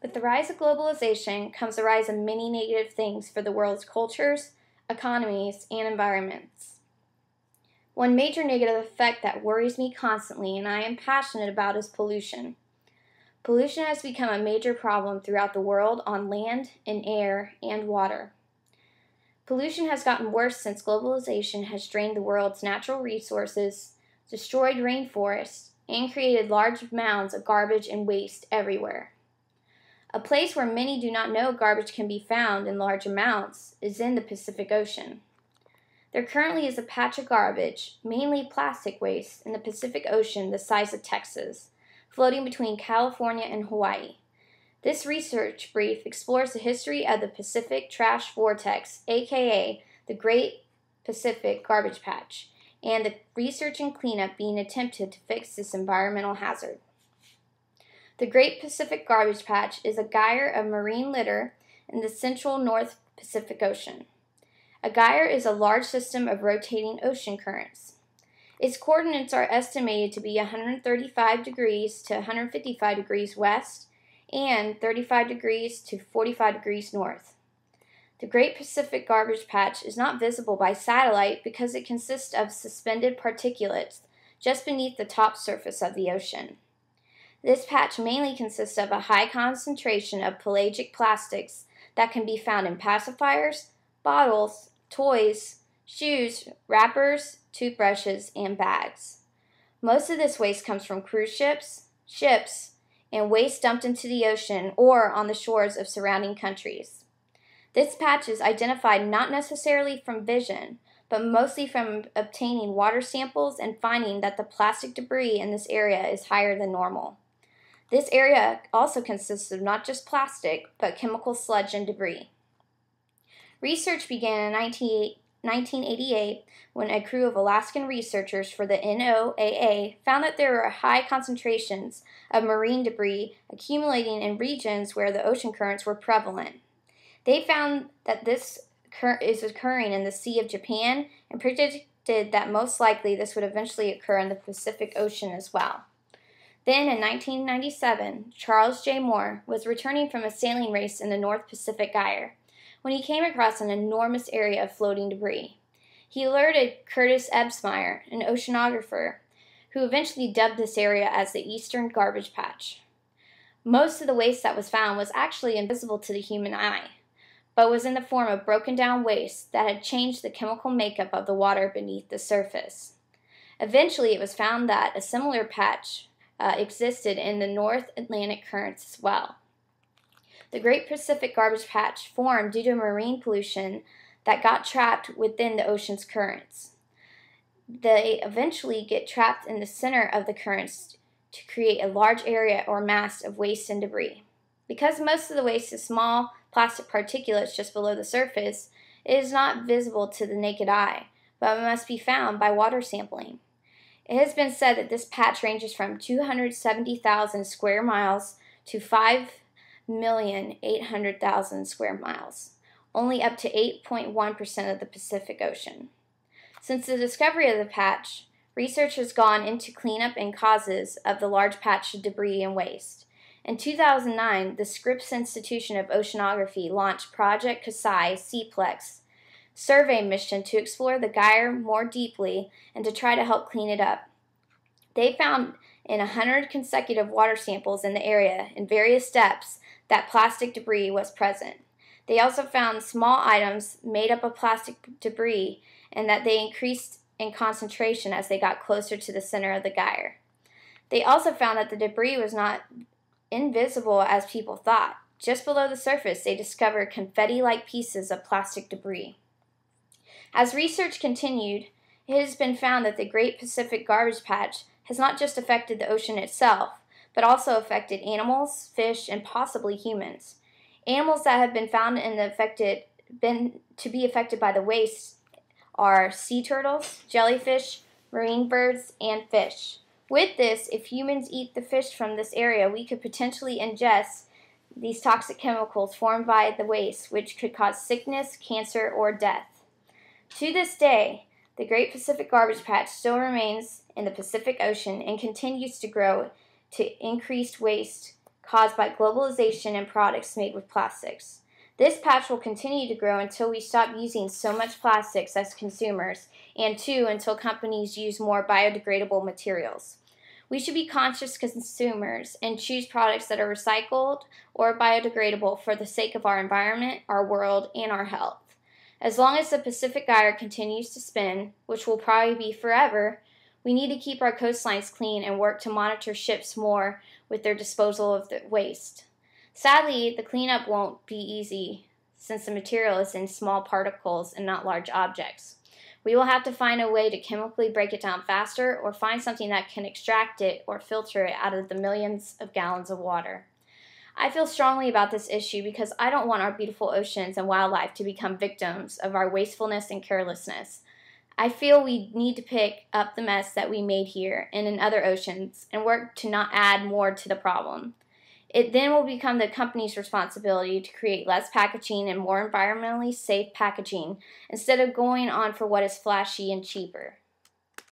With the rise of globalization comes the rise of many negative things for the world's cultures, economies, and environments. One major negative effect that worries me constantly and I am passionate about is pollution. Pollution has become a major problem throughout the world on land, in air, and water. Pollution has gotten worse since globalization has drained the world's natural resources, destroyed rainforests, and created large mounds of garbage and waste everywhere. A place where many do not know garbage can be found in large amounts is in the Pacific Ocean. There currently is a patch of garbage, mainly plastic waste, in the Pacific Ocean the size of Texas, floating between California and Hawaii. This research brief explores the history of the Pacific Trash Vortex, aka the Great Pacific Garbage Patch, and the research and cleanup being attempted to fix this environmental hazard. The Great Pacific Garbage Patch is a gyre of marine litter in the central North Pacific Ocean. A gyre is a large system of rotating ocean currents. Its coordinates are estimated to be 135 degrees to 155 degrees west and 35 degrees to 45 degrees north. The Great Pacific Garbage Patch is not visible by satellite because it consists of suspended particulates just beneath the top surface of the ocean. This patch mainly consists of a high concentration of pelagic plastics that can be found in pacifiers, bottles, toys, shoes, wrappers, toothbrushes, and bags. Most of this waste comes from cruise ships, and waste dumped into the ocean or on the shores of surrounding countries. This patch is identified not necessarily from vision, but mostly from obtaining water samples and finding that the plastic debris in this area is higher than normal. This area also consists of not just plastic, but chemical sludge and debris. Research began in 1988 when a crew of Alaskan researchers for the NOAA found that there were high concentrations of marine debris accumulating in regions where the ocean currents were prevalent. They found that this is occurring in the Sea of Japan and predicted that most likely this would eventually occur in the Pacific Ocean as well. Then, in 1997, Charles J. Moore was returning from a sailing race in the North Pacific Gyre when he came across an enormous area of floating debris. He alerted Curtis Ebsmeyer, an oceanographer, who eventually dubbed this area as the Eastern Garbage Patch. Most of the waste that was found was actually invisible to the human eye, but was in the form of broken down waste that had changed the chemical makeup of the water beneath the surface. Eventually, it was found that a similar patch existed in the North Atlantic currents as well. The Great Pacific Garbage Patch formed due to marine pollution that got trapped within the ocean's currents. They eventually get trapped in the center of the currents to create a large area or mass of waste and debris. Because most of the waste is small plastic particulates just below the surface, it is not visible to the naked eye, but must be found by water sampling. It has been said that this patch ranges from 270,000 square miles to 5,800,000 square miles, only up to 8.1% of the Pacific Ocean. Since the discovery of the patch, research has gone into cleanup and causes of the large patch of debris and waste. In 2009, the Scripps Institution of Oceanography launched Project Kasai Seaplex survey mission to explore the gyre more deeply and to try to help clean it up. They found in 100 consecutive water samples in the area in various depths that plastic debris was present. They also found small items made up of plastic debris and that they increased in concentration as they got closer to the center of the gyre. They also found that the debris was not invisible as people thought. Just below the surface, they discovered confetti-like pieces of plastic debris. As research continued, it has been found that the Great Pacific Garbage Patch has not just affected the ocean itself, but also affected animals, fish, and possibly humans. Animals that have been found to be affected by the waste are sea turtles, jellyfish, marine birds, and fish. With this, if humans eat the fish from this area, we could potentially ingest these toxic chemicals formed by the waste, which could cause sickness, cancer, or death. To this day, the Great Pacific Garbage Patch still remains in the Pacific Ocean and continues to grow to increased waste caused by globalization and products made with plastics. This patch will continue to grow until we stop using so much plastics as consumers, and 2, until companies use more biodegradable materials. We should be conscious consumers and choose products that are recycled or biodegradable for the sake of our environment, our world, and our health. As long as the Pacific Gyre continues to spin, which will probably be forever, we need to keep our coastlines clean and work to monitor ships more with their disposal of the waste. Sadly, the cleanup won't be easy since the material is in small particles and not large objects. We will have to find a way to chemically break it down faster or find something that can extract it or filter it out of the millions of gallons of water. I feel strongly about this issue because I don't want our beautiful oceans and wildlife to become victims of our wastefulness and carelessness. I feel we need to pick up the mess that we made here and in other oceans and work to not add more to the problem. It then will become the company's responsibility to create less packaging and more environmentally safe packaging instead of going on for what is flashy and cheaper.